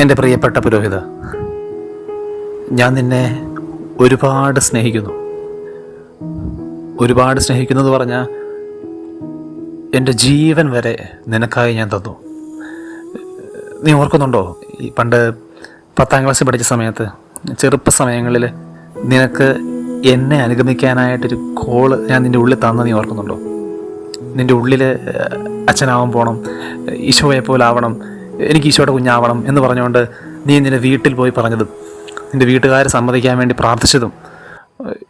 എൻ്റെ പ്രിയപ്പെട്ട പുരോഹിത, ഞാൻ നിന്നെ ഒരുപാട് സ്നേഹിക്കുന്നു. ഒരുപാട് സ്നേഹിക്കുന്നു എന്ന് പറഞ്ഞാൽ എൻ്റെ ജീവൻ വരെ നിനക്കായി ഞാൻ തന്നു. നീ ഓർക്കുന്നുണ്ടോ, ഈ പണ്ട് 10ാം ക്ലാസ്സിൽ പഠിച്ച സമയത്ത്, ചെറുപ്പ സമയങ്ങളിൽ നിനക്ക് എന്നെ അനുഗമിക്കാനായിട്ടൊരു കോള് ഞാൻ നിൻ്റെ ഉള്ളിൽ തന്ന നീ ഓർക്കുന്നുണ്ടോ? നിൻ്റെ ഉള്ളിൽ അച്ഛനാവാൻ പോകണം, ഈശോയെ പോലെ ആവണം, എനിക്ക് ഈശോയുടെ കുഞ്ഞാവണം എന്ന് പറഞ്ഞുകൊണ്ട് നീ നിൻ്റെ വീട്ടിൽ പോയി പറഞ്ഞതും, നിൻ്റെ വീട്ടുകാരെ സമ്മതിക്കാൻ വേണ്ടി പ്രാർത്ഥിച്ചതും,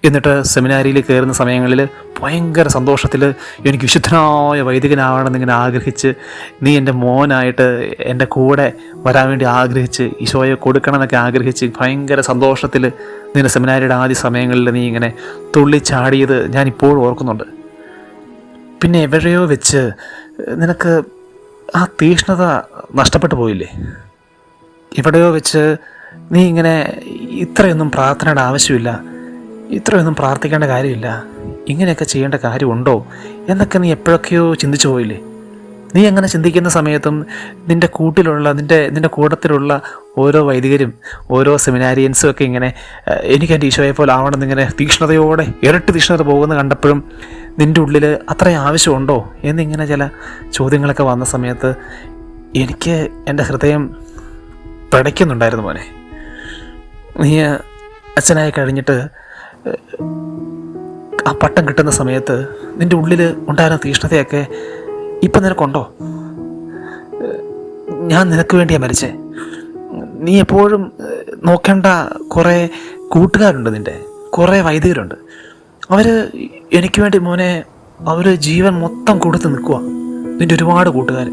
എന്നിട്ട് സെമിനാരിയിൽ കയറുന്ന സമയങ്ങളിൽ ഭയങ്കര സന്തോഷത്തിൽ എനിക്ക് വിശുദ്ധനായ വൈദികനാവണമെന്നിങ്ങനെ ആഗ്രഹിച്ച് നീ എൻ്റെ മോനായിട്ട് എൻ്റെ കൂടെ വരാൻ വേണ്ടി ആഗ്രഹിച്ച് ഈശോയെ കൊടുക്കണമെന്നൊക്കെ ആഗ്രഹിച്ച് ഭയങ്കര സന്തോഷത്തിൽ നിൻ്റെ സെമിനാരിയുടെ ആദ്യ സമയങ്ങളിൽ നീ ഇങ്ങനെ തുള്ളിച്ചാടിയത് ഞാൻ ഇപ്പോഴും ഓർക്കുന്നുണ്ട്. പിന്നെ എവിടെയോ വെച്ച് നിനക്ക് ആ തീഷ്ണത നഷ്ടപ്പെട്ടു പോയില്ലേ? എവിടെയോ വെച്ച് നീ ഇങ്ങനെ ഇത്രയൊന്നും പ്രാർത്ഥനയുടെ ആവശ്യമില്ല, ഇത്രയൊന്നും പ്രാർത്ഥിക്കേണ്ട കാര്യമില്ല, ഇങ്ങനെയൊക്കെ ചെയ്യേണ്ട കാര്യമുണ്ടോ എന്നൊക്കെ നീ എപ്പോഴൊക്കെയോ ചിന്തിച്ചു പോയില്ലേ? നീ അങ്ങനെ ചിന്തിക്കുന്ന സമയത്തും നിൻ്റെ കൂട്ടിലുള്ള നിൻ്റെ കൂട്ടത്തിലുള്ള ഓരോ വൈദികരും ഓരോ സെമിനാരിയൻസും ഒക്കെ ഇങ്ങനെ എനിക്ക് എൻ്റെ ഈശോയെ പോലെ ആവണമെന്നിങ്ങനെ തീക്ഷ്ണതയോടെ ഇരട്ടി തീക്ഷ്ണത പോകുന്ന കണ്ടപ്പോഴും നിൻ്റെ ഉള്ളിൽ അത്രയും ആവശ്യമുണ്ടോ എന്നിങ്ങനെ ചില ചോദ്യങ്ങളൊക്കെ വന്ന സമയത്ത് എനിക്ക് എൻ്റെ ഹൃദയം പിടയ്ക്കുന്നുണ്ടായിരുന്നു. മോനെ, നീ അച്ഛനായി കഴിഞ്ഞിട്ട് ആ പട്ടം കിട്ടുന്ന സമയത്ത് നിൻ്റെ ഉള്ളിൽ ഉണ്ടായിരുന്ന തീഷ്ണതയൊക്കെ ഇപ്പം നിനക്കുണ്ടോ? ഞാൻ നിനക്ക് വേണ്ടിയാണ് മരിച്ചേ. നീ എപ്പോഴും നോക്കേണ്ട കുറേ കൂട്ടുകാരുണ്ട്, നിൻ്റെ കുറേ വൈദികരുണ്ട്. അവർ എനിക്ക് വേണ്ടി മോനെ, അവർ ജീവൻ മൊത്തം കൊടുത്ത് നിൽക്കുക. നിൻ്റെ ഒരുപാട് കൂട്ടുകാർ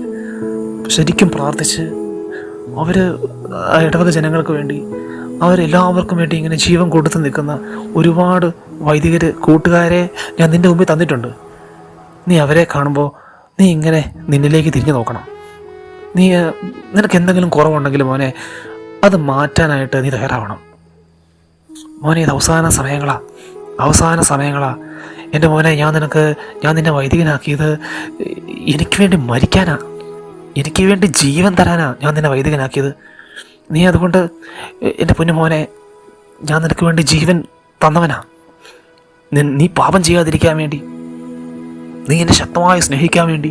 ശരിക്കും പ്രാർത്ഥിച്ച് അവർ ഇടവക ജനങ്ങൾക്ക് വേണ്ടി, അവരെല്ലാവർക്കും വേണ്ടി ഇങ്ങനെ ജീവൻ കൊടുത്ത് നിൽക്കുന്ന ഒരുപാട് വൈദികർ കൂട്ടുകാരെ ഞാൻ നിൻ്റെ മുമ്പിൽ തന്നിട്ടുണ്ട്. നീ അവരെ കാണുമ്പോൾ നീ ഇങ്ങനെ നിന്നിലേക്ക് തിരിഞ്ഞു നോക്കണം. നിനക്ക് എന്തെങ്കിലും കുറവുണ്ടെങ്കിൽ മോനെ അത് മാറ്റാനായിട്ട് നീ തയ്യാറാവണം. മോനെ, ഇത് അവസാന സമയങ്ങളാ എൻ്റെ മോനെ. ഞാൻ നിന്നെ വൈദികനാക്കിയത് എനിക്ക് വേണ്ടി മരിക്കാനാ, എനിക്ക് വേണ്ടി ജീവൻ തരാനാ ഞാൻ നിന്നെ വൈദികനാക്കിയത്. നീ അതുകൊണ്ട് എൻ്റെ പൊന്നു മോനെ, ഞാൻ നിനക്ക് വേണ്ടി ജീവൻ തന്നവനാ. നീ പാപം ചെയ്യാതിരിക്കാൻ വേണ്ടി, നീ എന്നെ ശക്തമായി സ്നേഹിക്കാൻ വേണ്ടി,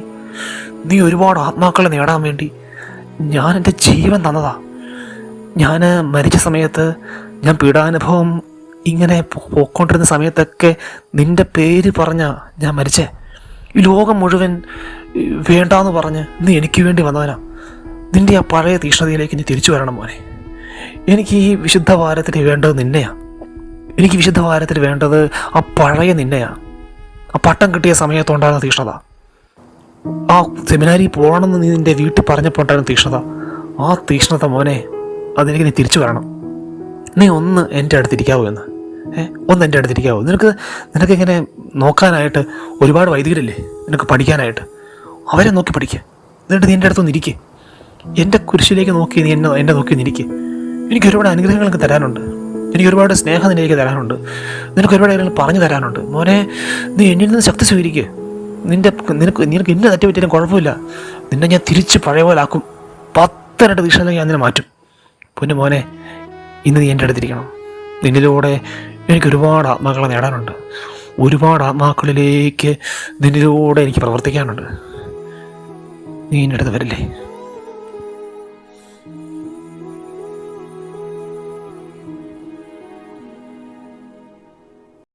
നീ ഒരുപാട് ആത്മാക്കളെ നേടാൻ വേണ്ടി ഞാൻ എൻ്റെ ജീവൻ തന്നതാ. ഞാൻ മരിച്ച സമയത്ത്, ഞാൻ പീഡാനുഭവം ഇങ്ങനെ പോയിക്കൊണ്ടിരുന്ന സമയത്തൊക്കെ നിൻ്റെ പേര് പറഞ്ഞ ഞാൻ മരിച്ചേ. ഈ ലോകം മുഴുവൻ വേണ്ടാന്ന് പറഞ്ഞ് നീ എനിക്ക് വേണ്ടി വന്നവനാ. നിൻ്റെ ആ പഴയ തീഷ്ണതയിലേക്ക് നീ തിരിച്ചു വരണം മോനെ. എനിക്ക് ഈ വിശുദ്ധ വാരത്തിന് വേണ്ടത് നിന്നെയാണ്. എനിക്ക് വിശുദ്ധ വാരത്തിന് വേണ്ടത് ആ പഴയ നിന്നെയാണ്. ആ പട്ടം കിട്ടിയ സമയത്തുണ്ടായിരുന്ന തീഷ്ണത, ആ സെമിനാരി പോകണമെന്ന് നീ നിൻ്റെ വീട്ടിൽ പറഞ്ഞപ്പോൾ ഉണ്ടായിരുന്ന തീഷ്ണത, ആ തീഷ്ണത മോനെ, അതെനിക്ക് നീ തിരിച്ചു വരണം. നീ ഒന്ന് എൻ്റെ അടുത്തിരിക്കാവോ ഒന്ന് എൻ്റെ അടുത്തിരിക്കാവോ? നിനക്കിങ്ങനെ നോക്കാനായിട്ട് ഒരുപാട് വൈദികരില്ലേ നിനക്ക് പഠിക്കാനായിട്ട്? അവരെ നോക്കി പഠിക്കുക. എന്നിട്ട് നീ എൻ്റെ അടുത്തൊന്ന് ഇരിക്കുക. എൻ്റെ കുരിശിലേക്ക് നോക്കി നീ എന്നെ നോക്കി നിന്നിരിക്കുക. എനിക്ക് ഒരുപാട് അനുഗ്രഹങ്ങൾക്ക് തരാനുണ്ട്, എനിക്ക് ഒരുപാട് സ്നേഹം നിന്നിലേക്ക് തരാനുണ്ട്, നിനക്ക് ഒരുപാട് കാര്യങ്ങൾ പറഞ്ഞു തരാനുണ്ട്. മോനെ, നീ എന്നിൽ നിന്ന് ശക്തി സ്വീകരിക്കുക. നിനക്ക് എന്നെ തെറ്റ് പറ്റിയാലും കുഴപ്പമില്ല, നിന്നെ ഞാൻ തിരിച്ച് പഴയ പോലെ ആക്കും. 10 ഇരട്ടി തീക്ഷണതയിൽ ഞാൻ നിന്നെ മാറ്റും. പൊന്നു മോനെ, ഇന്ന് നീ എൻ്റെ അടുത്തിരിക്കണം. നിന്നിലൂടെ എനിക്ക് ഒരുപാട് ആത്മാക്കളെ നേടാനുണ്ട്, ഒരുപാട് ആത്മാക്കളിലേക്ക് നിന്നിലൂടെ എനിക്ക് പ്രവർത്തിക്കാനുണ്ട്. നീ എൻ്റെ അടുത്ത് വരില്ലേ?